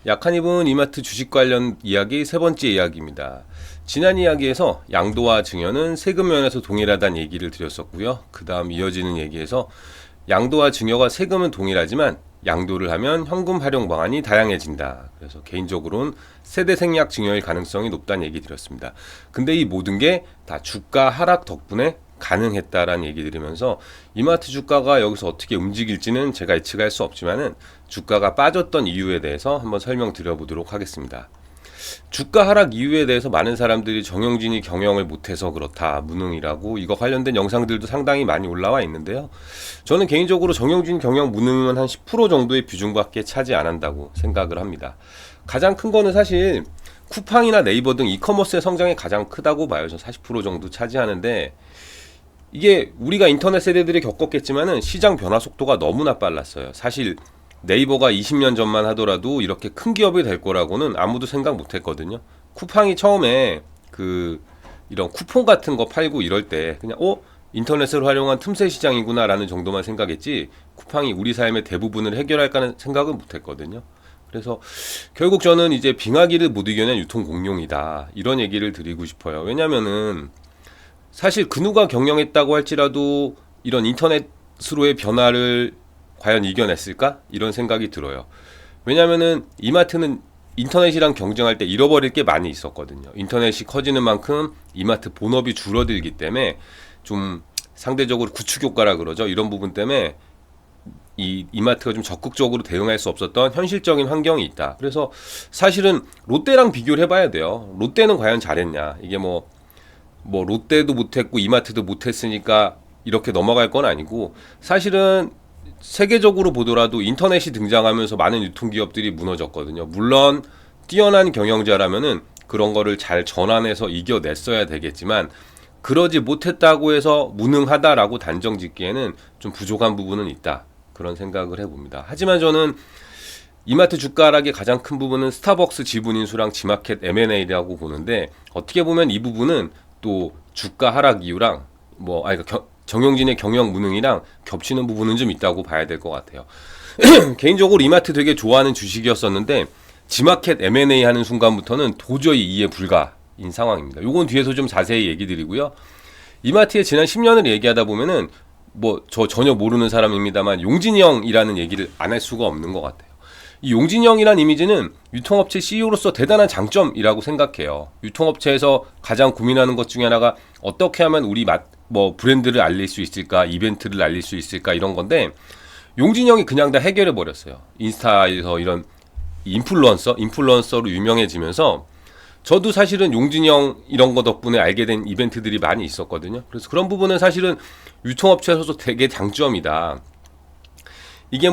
약한 입은 이마트 주식 관련 이야기 세 번째 이야기입니다. 지난 이야기에서 양도와 증여는 세금 면에서 동일하다는 얘기를 드렸었고요. 그 다음 이어지는 얘기에서 양도와 증여가 세금은 동일하지만 양도를 하면 현금 활용 방안이 다양해진다. 그래서 개인적으로는 세대 생략 증여일 가능성이 높다는 얘기 드렸습니다. 근데 이 모든 게 다 주가 하락 덕분에 가능했다라는 얘기 드리면서 이마트 주가가 여기서 어떻게 움직일지는 제가 예측할 수 없지만은 주가가 빠졌던 이유에 대해서 한번 설명드려 보도록 하겠습니다. 주가 하락 이유에 대해서 많은 사람들이 정영진이 경영을 못해서 그렇다, 무능이라고 이거 관련된 영상들도 상당히 많이 올라와 있는데요. 저는 개인적으로 정영진 경영 무능은 한 10% 정도의 비중밖에 차지 안 한다고 생각을 합니다. 가장 큰 거는 사실 쿠팡이나 네이버 등 이커머스의 성장이 가장 크다고 봐요. 저 40% 정도 차지하는데 이게 우리가 인터넷 세대들이 겪었겠지만은 시장 변화 속도가 너무나 빨랐어요. 사실 네이버가 20년 전만 하더라도 이렇게 큰 기업이 될 거라고는 아무도 생각 못 했거든요. 쿠팡이 처음에 이런 쿠폰 같은 거 팔고 이럴 때 그냥 인터넷을 활용한 틈새 시장이구나 라는 정도만 생각했지 쿠팡이 우리 삶의 대부분을 해결할까는 생각은 못 했거든요. 그래서 결국 저는 이제 빙하기를 못 이겨낸 유통 공룡이다 이런 얘기를 드리고 싶어요. 왜냐면은 사실 그 누가 경영했다고 할지라도 이런 인터넷으로의 변화를 과연 이겨냈을까? 이런 생각이 들어요. 왜냐면은 이마트는 인터넷이랑 경쟁할 때 잃어버릴 게 많이 있었거든요. 인터넷이 커지는 만큼 이마트 본업이 줄어들기 때문에 좀 상대적으로 구축 효과라 그러죠. 이런 부분 때문에 이마트가 좀 적극적으로 대응할 수 없었던 현실적인 환경이 있다. 그래서 사실은 롯데랑 비교를 해봐야 돼요. 롯데는 과연 잘했냐? 이게 뭐 롯데도 못했고 이마트도 못했으니까 이렇게 넘어갈 건 아니고 사실은 세계적으로 보더라도 인터넷이 등장하면서 많은 유통기업들이 무너졌거든요. 물론 뛰어난 경영자라면은 그런 거를 잘 전환해서 이겨냈어야 되겠지만 그러지 못했다고 해서 무능하다라고 단정 짓기에는 좀 부족한 부분은 있다. 그런 생각을 해봅니다. 하지만 저는 이마트 주가 하락의 가장 큰 부분은 스타벅스 지분 인수랑 지마켓 M&A라고 보는데 어떻게 보면 이 부분은 또 주가 하락 이유랑 정영진의 경영 무능이랑 겹치는 부분은 좀 있다고 봐야 될 것 같아요. 개인적으로 이마트 되게 좋아하는 주식이었었는데 지마켓 M&A 하는 순간부터는 도저히 이해 불가인 상황입니다. 요건 뒤에서 좀 자세히 얘기 드리고요. 이마트의 지난 10년을 얘기하다 보면은 저 전혀 모르는 사람입니다만 용진이 형이라는 얘기를 안 할 수가 없는 것 같아요. 이 용진이 형이란 이미지는 유통업체 CEO로서 대단한 장점이라고 생각해요. 유통업체에서 가장 고민하는 것 중에 하나가 어떻게 하면 우리 브랜드를 알릴 수 있을까, 이벤트를 알릴 수 있을까 이런 건데 용진이 형이 그냥 다 해결해 버렸어요. 인스타에서 이런 인플루언서로 유명해지면서 저도 사실은 용진이 형 이런 거 덕분에 알게 된 이벤트들이 많이 있었거든요. 그래서 그런 부분은 사실은 유통업체에서도 되게 장점이다. 이게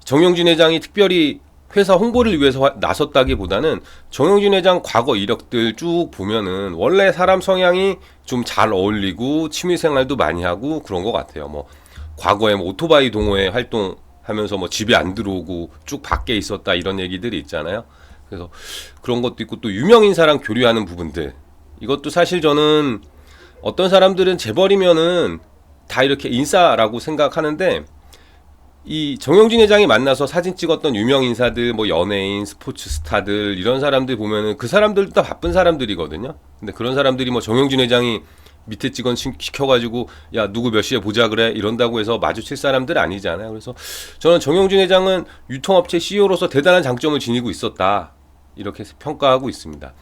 정영진 회장이 특별히 회사 홍보를 위해서 나섰다기보다는 정영진 회장 과거 이력들 쭉 보면은 원래 사람 성향이 좀 잘 어울리고 취미생활도 많이 하고 그런 것 같아요. 과거에 오토바이 동호회 활동하면서 집에 안 들어오고 쭉 밖에 있었다 이런 얘기들이 있잖아요. 그래서 그런 것도 있고 또 유명인사랑 교류하는 부분들 이것도 사실 저는 어떤 사람들은 재벌이면은 다 이렇게 인싸라고 생각하는데 이 정영진 회장이 만나서 사진 찍었던 유명인사들 연예인, 스포츠 스타들 이런 사람들 보면은 그 사람들도 다 바쁜 사람들이거든요. 근데 그런 사람들이 정영진 회장이 밑에 직원 시켜가지고 야 누구 몇 시에 보자 그래 이런다고 해서 마주칠 사람들 아니잖아요. 그래서 저는 정영진 회장은 유통업체 CEO로서 대단한 장점을 지니고 있었다 이렇게 평가하고 있습니다.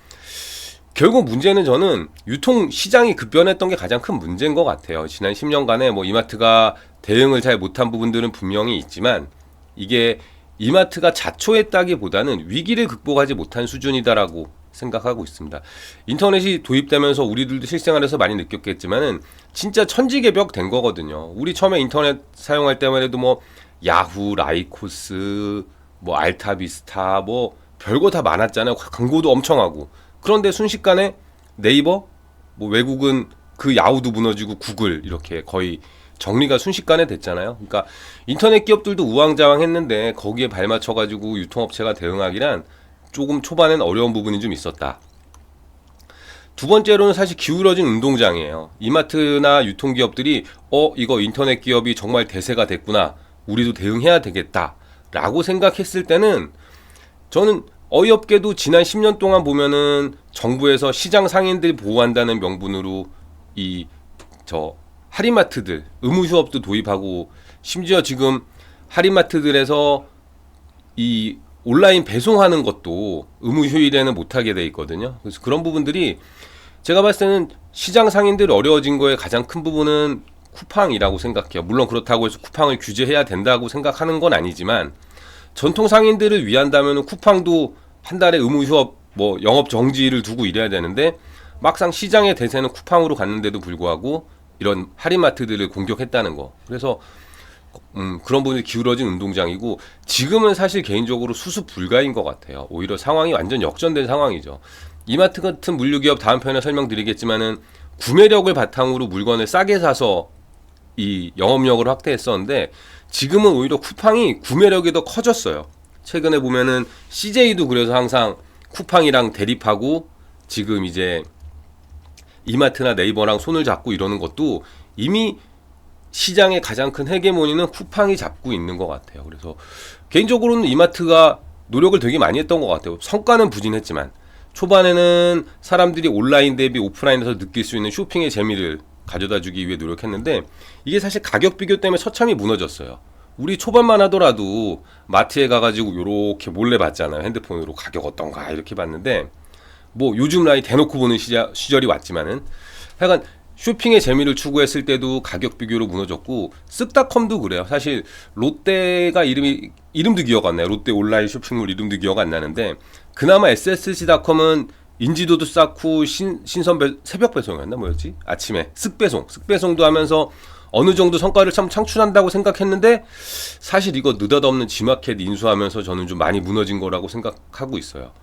결국 문제는 저는 유통시장이 급변했던 게 가장 큰 문제인 것 같아요. 지난 10년간에 이마트가 대응을 잘 못한 부분들은 분명히 있지만 이게 이마트가 자초했다기보다는 위기를 극복하지 못한 수준이다라고 생각하고 있습니다. 인터넷이 도입되면서 우리들도 실생활에서 많이 느꼈겠지만은 진짜 천지개벽 된 거거든요. 우리 처음에 인터넷 사용할 때만 해도 야후, 라이코스, 알타비스타 별거 다 많았잖아요. 광고도 엄청 하고. 그런데 순식간에 네이버, 외국은 그 야후도 무너지고 구글 이렇게 거의 정리가 순식간에 됐잖아요. 그러니까 인터넷 기업들도 우왕좌왕했는데 거기에 발맞춰가지고 유통업체가 대응하기란 조금 초반엔 어려운 부분이 좀 있었다. 두 번째로는 사실 기울어진 운동장이에요. 이마트나 유통기업들이 이거 인터넷 기업이 정말 대세가 됐구나. 우리도 대응해야 되겠다. 라고 생각했을 때는 저는 어이없게도 지난 10년 동안 보면은 정부에서 시장 상인들 보호한다는 명분으로 이 저 할인마트들 의무 휴업도 도입하고, 심지어 지금 할인마트들에서 이 온라인 배송하는 것도 의무 휴일에는 못하게 돼 있거든요. 그래서 그런 부분들이 제가 봤을 때는 시장 상인들이 어려워진 거에 가장 큰 부분은 쿠팡이라고 생각해요. 물론 그렇다고 해서 쿠팡을 규제해야 된다고 생각하는 건 아니지만, 전통 상인들을 위한다면 쿠팡도 한 달에 의무 휴업 뭐 영업 정지를 두고 이래야 되는데, 막상 시장의 대세는 쿠팡으로 갔는데도 불구하고 이런 할인마트들을 공격했다는 거. 그래서 그런 부분이 기울어진 운동장이고, 지금은 사실 개인적으로 수습 불가인 것 같아요. 오히려 상황이 완전 역전된 상황이죠. 이마트 같은 물류기업 다음 편에 설명드리겠지만은 구매력을 바탕으로 물건을 싸게 사서 이 영업력을 확대했었는데, 지금은 오히려 쿠팡이 구매력이 더 커졌어요. 최근에 보면은 CJ도 그래서 항상 쿠팡이랑 대립하고, 지금 이제 이마트나 네이버랑 손을 잡고 이러는 것도 이미 시장의 가장 큰 헤게모니는 쿠팡이 잡고 있는 것 같아요. 그래서 개인적으로는 이마트가 노력을 되게 많이 했던 것 같아요. 성과는 부진했지만 초반에는 사람들이 온라인 대비 오프라인에서 느낄 수 있는 쇼핑의 재미를 가져다주기 위해 노력했는데, 이게 사실 가격 비교 때문에 처참히 무너졌어요. 우리 초반만 하더라도 마트에 가가지고 요렇게 몰래 봤잖아요. 핸드폰으로 가격 어떤가 이렇게 봤는데, 뭐 요즘 나이 대놓고 보는 시절이 왔지만은 하여간 쇼핑의 재미를 추구했을 때도 가격 비교로 무너졌고, 쓱닷컴도 그래요. 사실 롯데가 이름도 기억 안 나요. 롯데 온라인 쇼핑몰 이름도 기억 안 나는데, 그나마 SSC닷컴은 인지도도 쌓고 새벽 배송이었나 뭐였지? 아침에 쓱배송도 하면서 어느 정도 성과를 참 창출한다고 생각했는데, 사실 이거 느닷없는 G마켓 인수하면서 저는 좀 많이 무너진 거라고 생각하고 있어요.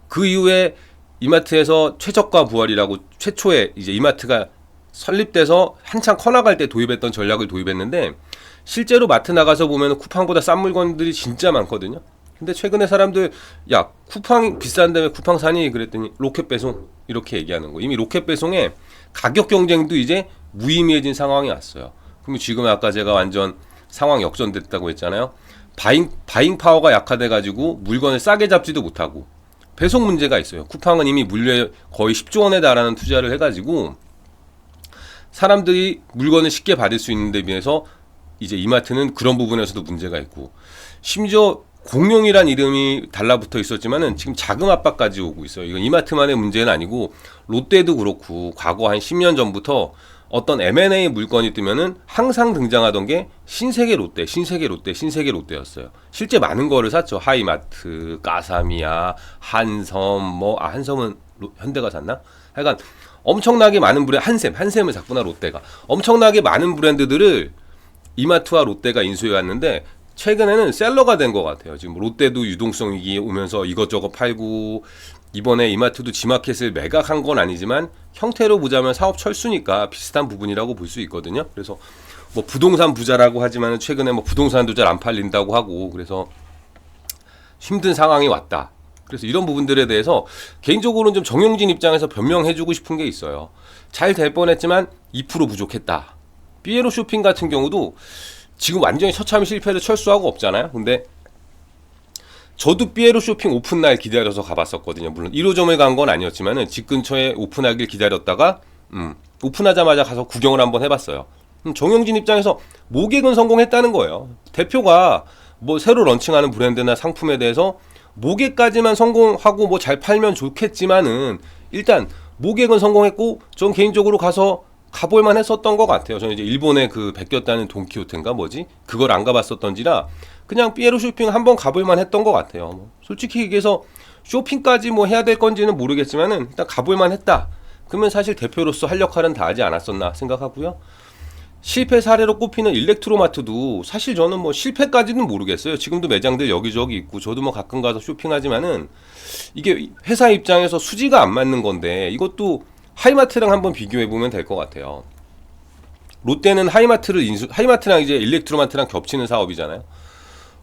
그 이후에 이마트에서 최저가 부활이라고 최초에 이제 이마트가 설립돼서 한창 커나갈 때 도입했던 전략을 도입했는데, 실제로 마트 나가서 보면 쿠팡보다 싼 물건들이 진짜 많거든요. 근데 최근에 사람들 야 쿠팡 비싼데 왜 쿠팡 사니 그랬더니 로켓 배송 이렇게 얘기하는 거. 이미 로켓 배송에 가격 경쟁도 이제 무의미해진 상황이 왔어요. 그럼 지금 아까 제가 완전 상황 역전됐다고 했잖아요. 바잉 파워가 약화돼 가지고 물건을 싸게 잡지도 못하고 배송 문제가 있어요. 쿠팡은 이미 물류에 거의 10조 원에 달하는 투자를 해가지고 사람들이 물건을 쉽게 받을 수 있는 데 비해서 이제 이마트는 그런 부분에서도 문제가 있고, 심지어 공룡이란 이름이 달라붙어 있었지만은 지금 자금 압박까지 오고 있어요. 이건 이마트만의 문제는 아니고 롯데도 그렇고, 과거 한 10년 전부터 어떤 M&A 물건이 뜨면은 항상 등장하던 게 신세계 롯데였어요. 실제 많은 거를 샀죠. 하이마트, 까사미야, 한섬, 한섬은 현대가 샀나? 하여간 엄청나게 많은 한샘을 샀구나, 롯데가. 엄청나게 많은 브랜드들을 이마트와 롯데가 인수해왔는데, 최근에는 셀러가 된 것 같아요. 지금 롯데도 유동성 위기 오면서 이것저것 팔고, 이번에 이마트도 G마켓을 매각한 건 아니지만 형태로 보자면 사업 철수니까 비슷한 부분이라고 볼 수 있거든요. 그래서 뭐 부동산 부자라고 하지만 최근에 뭐 부동산도 잘 안 팔린다고 하고, 그래서 힘든 상황이 왔다. 그래서 이런 부분들에 대해서 개인적으로는 좀 정용진 입장에서 변명해주고 싶은 게 있어요. 잘 될 뻔했지만 2% 부족했다. 삐에로 쇼핑 같은 경우도 지금 완전히 처참히 실패를 철수하고 없잖아요. 근데 저도 삐에로 쇼핑 오픈날 기다려서 가봤었거든요. 물론 1호점에 간 건 아니었지만은 집 근처에 오픈하길 기다렸다가 오픈하자마자 가서 구경을 한번 해봤어요. 정영진 입장에서 모객은 성공했다는 거예요. 대표가 뭐 새로 런칭하는 브랜드나 상품에 대해서 모객까지만 성공하고 뭐 잘 팔면 좋겠지만은 일단 모객은 성공했고, 전 개인적으로 가볼만 했었던 것 같아요. 저는 이제 일본에 그 베꼈다는 돈키호테인가 뭐지? 그걸 안 가봤었던지라 그냥 삐에로 쇼핑 한번 가볼만 했던 것 같아요. 솔직히 얘기해서 쇼핑까지 뭐 해야 될 건지는 모르겠지만은 일단 가볼만 했다. 그러면 사실 대표로서 할 역할은 다 하지 않았었나 생각하고요. 실패 사례로 꼽히는 일렉트로마트도 사실 저는 뭐 실패까지는 모르겠어요. 지금도 매장들 여기저기 있고 저도 뭐 가끔 가서 쇼핑하지만은 이게 회사 입장에서 수지가 안 맞는 건데, 이것도 하이마트랑 한번 비교해 보면 될 것 같아요. 롯데는 하이마트랑 이제 일렉트로마트랑 겹치는 사업이잖아요.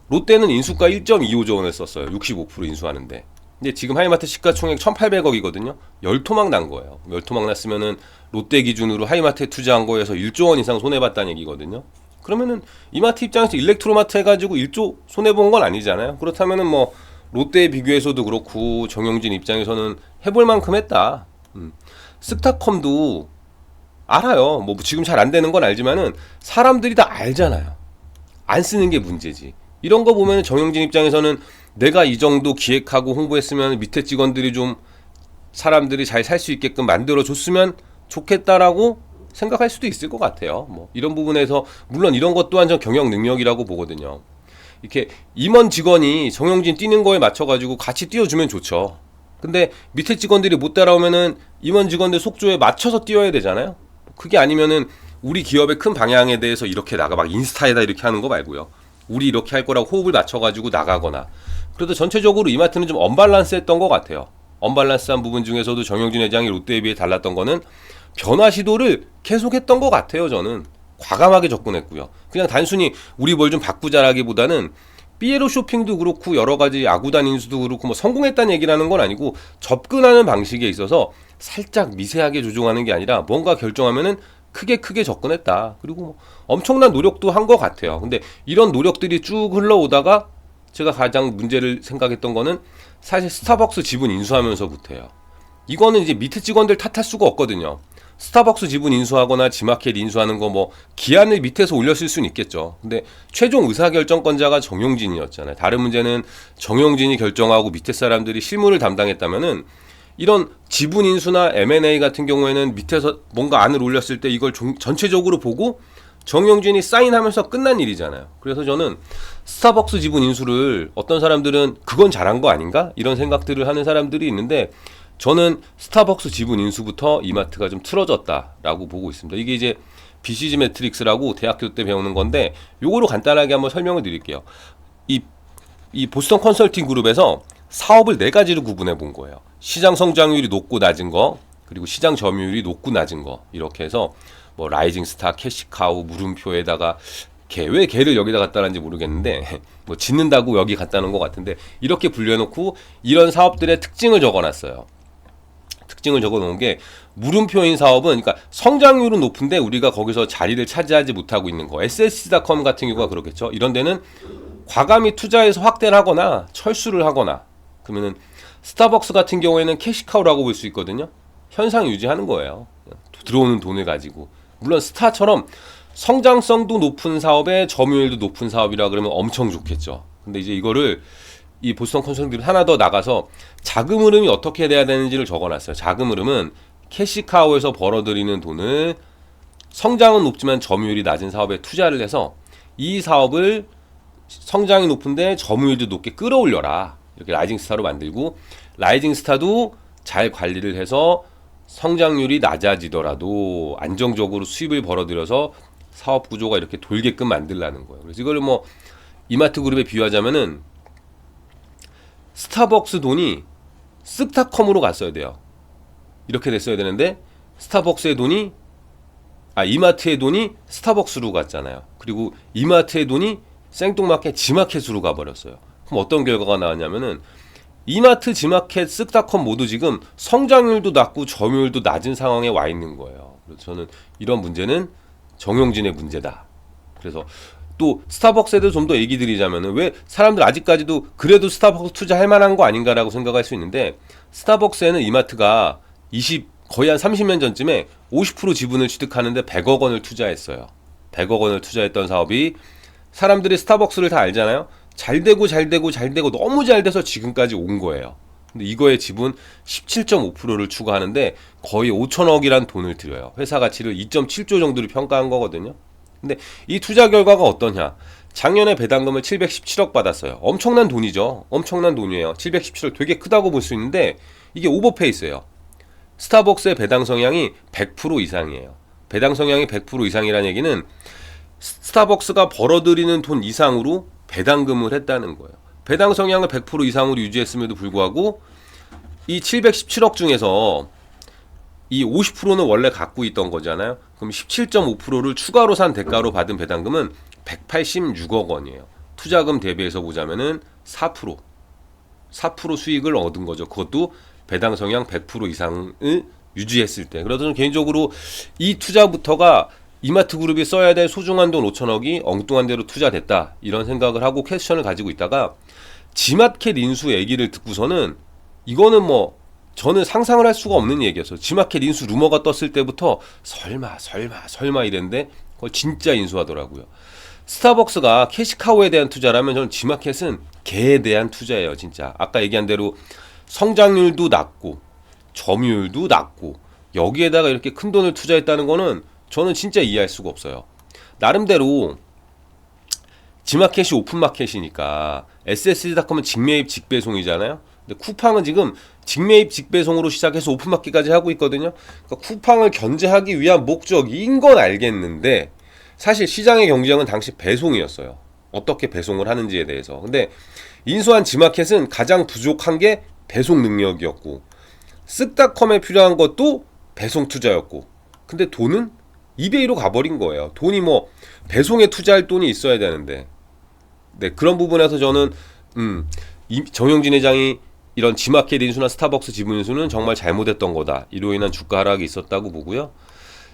롯데는 인수가 1.25조 원을 썼어요. 65% 인수하는데. 근데 지금 하이마트 시가총액 1,800억이거든요. 열토막 난 거예요. 열토막 났으면은 롯데 기준으로 하이마트에 투자한 거에서 1조 원 이상 손해봤다는 얘기거든요. 그러면은 이마트 입장에서 일렉트로마트 해가지고 1조 손해본 건 아니잖아요. 그렇다면은 뭐 롯데에 비교해서도 그렇고 정용진 입장에서는 해볼 만큼 했다. 스타컴도 알아요. 뭐 지금 잘 안 되는 건 알지만은 사람들이 다 알잖아요. 안 쓰는 게 문제지. 이런 거 보면 정용진 입장에서는 내가 이 정도 기획하고 홍보했으면 밑에 직원들이 좀 사람들이 잘 살 수 있게끔 만들어줬으면 좋겠다라고 생각할 수도 있을 것 같아요. 뭐 이런 부분에서 물론 이런 것 또한 전 경영 능력이라고 보거든요. 이렇게 임원 직원이 정용진 뛰는 거에 맞춰가지고 같이 뛰어주면 좋죠. 근데 밑에 직원들이 못 따라오면은 임원 직원들 속조에 맞춰서 뛰어야 되잖아요. 그게 아니면은 우리 기업의 큰 방향에 대해서 이렇게 나가 막 인스타에다 이렇게 하는 거 말고요. 우리 이렇게 할 거라고 호흡을 맞춰가지고 나가거나. 그래도 전체적으로 이마트는 좀 언밸런스했던 것 같아요. 언밸런스한 부분 중에서도 정용진 회장이 롯데에 비해 달랐던 거는 변화 시도를 계속했던 것 같아요. 저는 과감하게 접근했고요. 그냥 단순히 우리 뭘 좀 바꾸자라기보다는 삐에로 쇼핑도 그렇고 여러 가지 아구단 인수도 그렇고 뭐 성공했다는 얘기라는 건 아니고 접근하는 방식에 있어서 살짝 미세하게 조정하는 게 아니라 뭔가 결정하면은 크게 접근했다. 그리고 뭐 엄청난 노력도 한 것 같아요. 근데 이런 노력들이 쭉 흘러오다가 제가 가장 문제를 생각했던 거는 사실 스타벅스 지분 인수하면서부터예요. 이거는 이제 밑에 직원들 탓할 수가 없거든요. 스타벅스 지분 인수하거나 지마켓 인수하는 거 뭐 기한을 밑에서 올렸을 수는 있겠죠. 근데 최종 의사결정권자가 정용진이었잖아요. 다른 문제는 정용진이 결정하고 밑에 사람들이 실무를 담당했다면은 이런 지분 인수나 M&A 같은 경우에는 밑에서 뭔가 안을 올렸을 때 이걸 전체적으로 보고 정용진이 사인하면서 끝난 일이잖아요. 그래서 저는 스타벅스 지분 인수를 어떤 사람들은 그건 잘한 거 아닌가? 이런 생각들을 하는 사람들이 있는데 저는 스타벅스 지분 인수부터 이마트가 좀 틀어졌다라고 보고 있습니다. 이게 이제 BCG 매트릭스라고 대학교 때 배우는 건데 요거로 간단하게 한번 설명을 드릴게요. 이 보스턴 컨설팅 그룹에서 사업을 네 가지로 구분해 본 거예요. 시장 성장률이 높고 낮은 거, 그리고 시장 점유율이 높고 낮은 거, 이렇게 해서 뭐 라이징 스타, 캐시카우, 물음표에다가 왜 개를 여기다 갖다 놨는지 모르겠는데 뭐 짓는다고 여기 갖다 놓은 것 같은데 이렇게 분류해놓고 이런 사업들의 특징을 적어놨어요. 특징을 적어놓은 게 물음표인 사업은 그러니까 성장률은 높은데 우리가 거기서 자리를 차지하지 못하고 있는 거. SSC닷컴 같은 경우가 그렇겠죠. 이런 데는 과감히 투자해서 확대를 하거나 철수를 하거나 그러면은 스타벅스 같은 경우에는 캐시카우라고 볼 수 있거든요. 현상 유지하는 거예요. 들어오는 돈을 가지고. 물론 스타처럼 성장성도 높은 사업에 점유율도 높은 사업이라 그러면 엄청 좋겠죠. 근데 이제 이거를 이 보스턴 컨설팅들이 하나 더 나가서 자금 흐름이 어떻게 돼야 되는지를 적어놨어요. 자금 흐름은 캐시카우에서 벌어들이는 돈을 성장은 높지만 점유율이 낮은 사업에 투자를 해서 이 사업을 성장이 높은데 점유율도 높게 끌어올려라. 이렇게 라이징 스타로 만들고 라이징 스타도 잘 관리를 해서 성장률이 낮아지더라도 안정적으로 수입을 벌어들여서 사업 구조가 이렇게 돌게끔 만들라는 거예요. 그래서 이걸 뭐 이마트 그룹에 비유하자면은 스타벅스 돈이 스타컴으로 갔어야 돼요. 이렇게 됐어야 되는데 스타벅스의 돈이 이마트의 돈이 스타벅스로 갔잖아요. 그리고 이마트의 돈이 생뚱맞게 지마켓으로 가버렸어요. 그럼 어떤 결과가 나왔냐면은 이마트, 지마켓, 스타컴 모두 지금 성장률도 낮고 점유율도 낮은 상황에 와 있는 거예요. 그래서 저는 이런 문제는 정용진의 문제다. 그래서 또 스타벅스에도 좀 더 얘기 드리자면은 왜 사람들 아직까지도 그래도 스타벅스 투자할 만한 거 아닌가라고 생각할 수 있는데 스타벅스에는 이마트가 거의 한 30년 전쯤에 50% 지분을 취득하는데 100억 원을 투자했어요. 100억 원을 투자했던 사업이 사람들이 스타벅스를 다 알잖아요. 잘 되고 너무 잘 돼서 지금까지 온 거예요. 근데 이거의 지분 17.5%를 추가하는데 거의 5천억이란 돈을 들여요. 회사 가치를 2.7조 정도로 평가한 거거든요. 근데 이 투자 결과가 어떠냐? 작년에 배당금을 717억 받았어요. 엄청난 돈이죠. 엄청난 돈이에요. 717억 되게 크다고 볼 수 있는데 이게 오버페이스예요. 스타벅스의 배당 성향이 100% 이상이에요. 배당 성향이 100% 이상이라는 얘기는 스타벅스가 벌어들이는 돈 이상으로 배당금을 했다는 거예요. 배당 성향을 100% 이상으로 유지했음에도 불구하고 이 717억 중에서 이 50%는 원래 갖고 있던 거잖아요. 그럼 17.5%를 추가로 산 대가로 받은 배당금은 186억 원이에요. 투자금 대비해서 보자면은 4% 수익을 얻은 거죠. 그것도 배당 성향 100% 이상을 유지했을 때. 그래서 저는 개인적으로 이 투자부터가 이마트 그룹이 써야 될 소중한 돈 5천억이 엉뚱한 데로 투자됐다. 이런 생각을 하고 퀘스천을 가지고 있다가 지마켓 인수 얘기를 듣고서는 이거는 뭐 저는 상상을 할 수가 없는 얘기였어요. 지마켓 인수 루머가 떴을 때부터 설마 이랬는데 그걸 진짜 인수하더라고요. 스타벅스가 캐시카우에 대한 투자라면 저는 지마켓은 개에 대한 투자예요. 진짜 아까 얘기한 대로 성장률도 낮고 점유율도 낮고 여기에다가 이렇게 큰 돈을 투자했다는 거는 저는 진짜 이해할 수가 없어요. 나름대로 지마켓이 오픈마켓이니까 SSD닷컴은 직매입 직배송이잖아요. 근데 쿠팡은 지금 직매입 직배송으로 시작해서 오픈마켓까지 하고 있거든요. 그러니까 쿠팡을 견제하기 위한 목적인 건 알겠는데 사실 시장의 경쟁은 당시 배송이었어요. 어떻게 배송을 하는지에 대해서. 근데 인수한 지마켓은 가장 부족한 게 배송 능력이었고 쓱닷컴에 필요한 것도 배송 투자였고 근데 돈은 이베이로 가버린 거예요. 돈이 뭐 배송에 투자할 돈이 있어야 되는데 네, 그런 부분에서 저는 정영진 회장이 이런 지마켓 인수나 스타벅스 지분 인수는 정말 잘못했던 거다. 이로 인한 주가 하락이 있었다고 보고요.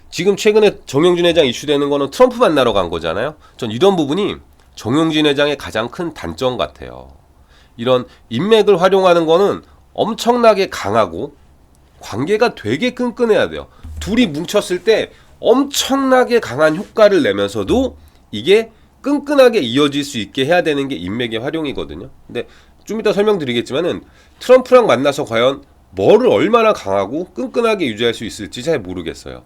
지금 최근에 정영진 회장 이슈되는 거는 트럼프 만나러 간 거잖아요. 전 이런 부분이 정영진 회장의 가장 큰 단점 같아요. 이런 인맥을 활용하는 거는 엄청나게 강하고 관계가 되게 끈끈해야 돼요. 둘이 뭉쳤을 때 엄청나게 강한 효과를 내면서도 이게 끈끈하게 이어질 수 있게 해야 되는 게 인맥의 활용이거든요. 근데 좀 이따 설명드리겠지만은 트럼프랑 만나서 과연 뭐를 얼마나 강하고 끈끈하게 유지할 수 있을지 잘 모르겠어요.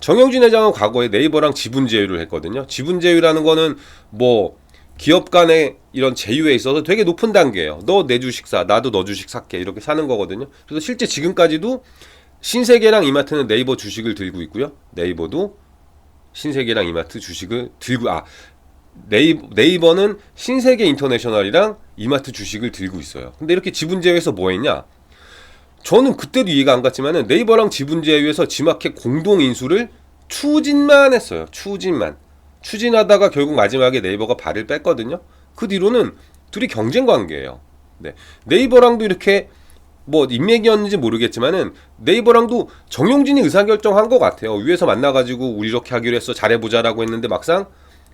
정영진 회장은 과거에 네이버랑 지분 제휴를 했거든요. 지분 제휴라는 거는 뭐 기업 간의 이런 제휴에 있어서 되게 높은 단계예요. 너 내 주식 사, 나도 너 주식 살게 이렇게 사는 거거든요. 그래서 실제 지금까지도 신세계랑 이마트는 네이버 주식을 들고 있고요. 네이버도 신세계랑 이마트 주식을 들고 네이버는 신세계 인터내셔널이랑 이마트 주식을 들고 있어요. 근데 이렇게 지분 제휴해서 뭐 했냐? 저는 그때도 이해가 안 갔지만은 네이버랑 지분 제휴해서 지마켓 공동 인수를 추진만 했어요. 추진하다가 결국 마지막에 네이버가 발을 뺐거든요. 그 뒤로는 둘이 경쟁 관계예요. 네. 네이버랑도 이렇게 뭐 인맥이었는지 모르겠지만은 네이버랑도 정용진이 의사결정한 것 같아요. 위에서 만나가지고 우리 이렇게 하기로 했어 잘해보자라고 했는데 막상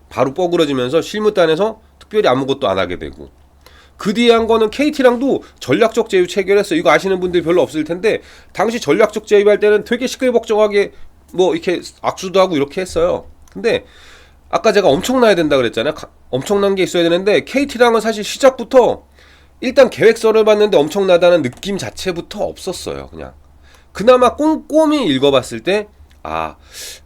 바로 뻐그러지면서 실무단에서 특별히 아무것도 안 하게 되고 그 뒤에 한 거는 KT랑도 전략적 제휴 체결했어. 이거 아시는 분들 별로 없을 텐데 당시 전략적 제휴할 때는 되게 시끌벅적하게 뭐 이렇게 악수도 하고 이렇게 했어요. 근데 아까 제가 엄청나야 된다 그랬잖아요. 엄청난 게 있어야 되는데 KT랑은 사실 시작부터 일단 계획서를 봤는데 엄청나다는 느낌 자체부터 없었어요. 그냥 그나마 꼼꼼히 읽어봤을 때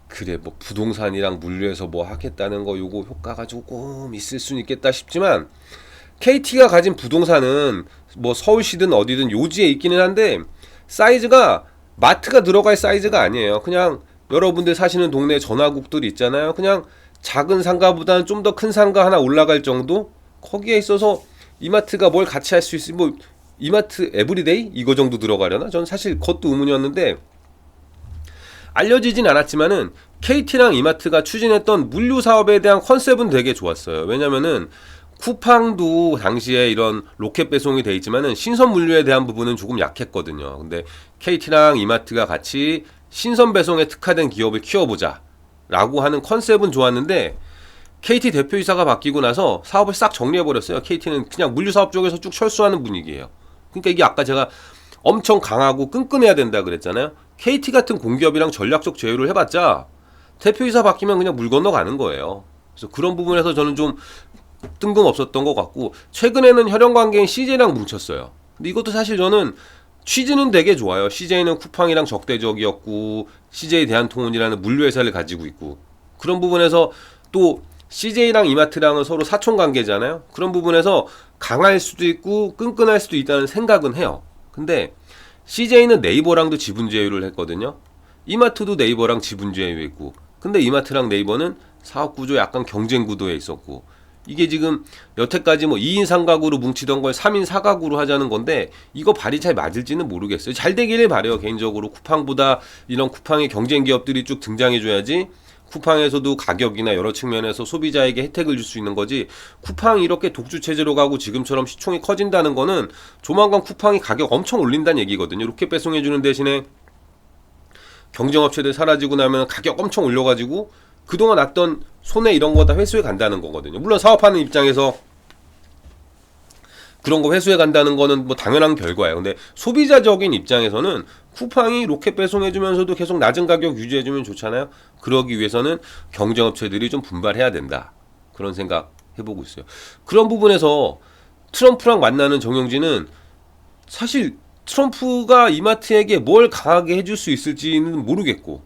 그래 뭐 부동산이랑 물류해서 뭐 하겠다는 거 요거 효과가 조금 있을 수는 있겠다 싶지만 KT가 가진 부동산은 뭐 서울시든 어디든 요지에 있기는 한데 사이즈가 마트가 들어갈 사이즈가 아니에요. 그냥 여러분들 사시는 동네 전화국들이 있잖아요. 그냥 작은 상가보다는 좀 더 큰 상가 하나 올라갈 정도? 거기에 있어서 이마트가 뭘 같이 할 수 있을 뭐 이마트 에브리데이? 이거 정도 들어가려나? 전 사실 그것도 의문이었는데 알려지진 않았지만은 KT랑 이마트가 추진했던 물류 사업에 대한 컨셉은 되게 좋았어요. 왜냐면은 쿠팡도 당시에 이런 로켓 배송이 돼 있지만은 신선 물류에 대한 부분은 조금 약했거든요. 근데 KT랑 이마트가 같이 신선 배송에 특화된 기업을 키워보자 라고 하는 컨셉은 좋았는데 KT 대표이사가 바뀌고 나서 사업을 싹 정리해버렸어요. KT는 그냥 물류 사업 쪽에서 쭉 철수하는 분위기예요. 그러니까 이게 아까 제가 엄청 강하고 끈끈해야 된다 그랬잖아요. KT 같은 공기업이랑 전략적 제휴를 해봤자 대표이사 바뀌면 그냥 물 건너가는 거예요. 그래서 그런 부분에서 저는 좀 뜬금없었던 것 같고 최근에는 혈연관계인 CJ랑 뭉쳤어요. 근데 이것도 사실 저는 취지는 되게 좋아요. CJ는 쿠팡이랑 적대적이었고 CJ 대한통운이라는 물류회사를 가지고 있고 그런 부분에서 또 CJ랑 이마트랑은 서로 사촌관계잖아요. 그런 부분에서 강할 수도 있고 끈끈할 수도 있다는 생각은 해요. 근데 CJ는 네이버랑도 지분 제휴를 했거든요. 이마트도 네이버랑 지분 제휴했고 근데 이마트랑 네이버는 사업구조 약간 경쟁 구도에 있었고 이게 지금 여태까지 뭐 2인 3가구로 뭉치던 걸 3인 4가구로 하자는 건데 이거 발이 잘 맞을지는 모르겠어요. 잘 되기를 바래요. 개인적으로 쿠팡보다 이런 쿠팡의 경쟁 기업들이 쭉 등장해줘야지 쿠팡에서도 가격이나 여러 측면에서 소비자에게 혜택을 줄 수 있는 거지 쿠팡이 이렇게 독주 체제로 가고 지금처럼 시총이 커진다는 거는 조만간 쿠팡이 가격 엄청 올린다는 얘기거든요. 로켓 배송해주는 대신에 경쟁업체들 사라지고 나면 가격 엄청 올려가지고 그동안 났던 손해 이런 거 다 회수해 간다는 거거든요. 물론 사업하는 입장에서 그런 거 회수해 간다는 거는 뭐 당연한 결과예요. 근데 소비자적인 입장에서는 쿠팡이 로켓 배송해주면서도 계속 낮은 가격 유지해주면 좋잖아요. 그러기 위해서는 경쟁업체들이 좀 분발해야 된다. 그런 생각 해보고 있어요. 그런 부분에서 트럼프랑 만나는 정영진은 사실 트럼프가 이마트에게 뭘 강하게 해줄 수 있을지는 모르겠고,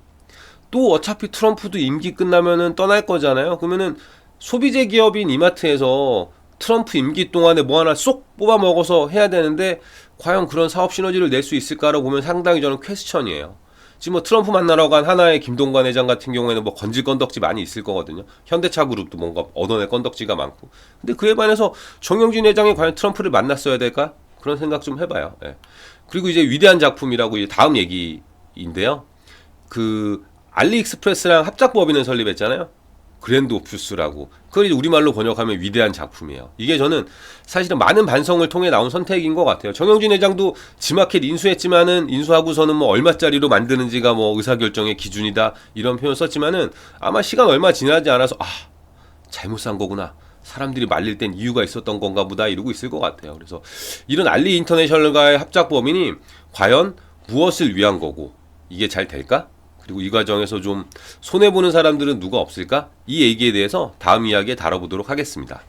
또 어차피 트럼프도 임기 끝나면은 떠날 거잖아요. 그러면은 소비재 기업인 이마트에서 트럼프 임기 동안에 뭐 하나 쏙 뽑아 먹어서 해야 되는데 과연 그런 사업 시너지를 낼 수 있을까라고 보면 상당히 저는 퀘스천이에요. 지금 뭐 트럼프 만나러 간 하나의 김동관 회장 같은 경우에는 뭐 건질 건덕지 많이 있을 거거든요. 현대차 그룹도 뭔가 얻어낼 건덕지가 많고. 근데 그에 반해서 정영진 회장이 과연 트럼프를 만났어야 될까? 그런 생각 좀 해봐요. 예. 그리고 이제 위대한 작품이라고 이제 다음 얘기인데요. 그 알리익스프레스랑 합작법인을 설립했잖아요. 그랜드 옵슈스라고. 그걸 이제 우리말로 번역하면 위대한 작품이에요. 이게 저는 사실은 많은 반성을 통해 나온 선택인 것 같아요. 정영진 회장도 지마켓 인수했지만은 인수하고서는 뭐 얼마짜리로 만드는지가 뭐 의사결정의 기준이다 이런 표현 썼지만은 아마 시간 얼마 지나지 않아서 잘못 산 거구나. 사람들이 말릴 땐 이유가 있었던 건가 보다 이러고 있을 것 같아요. 그래서 이런 알리 인터내셔널과의 합작법인이 과연 무엇을 위한 거고 이게 잘 될까? 그리고 이 과정에서 좀 손해보는 사람들은 누가 없을까? 이 얘기에 대해서 다음 이야기에 다뤄보도록 하겠습니다.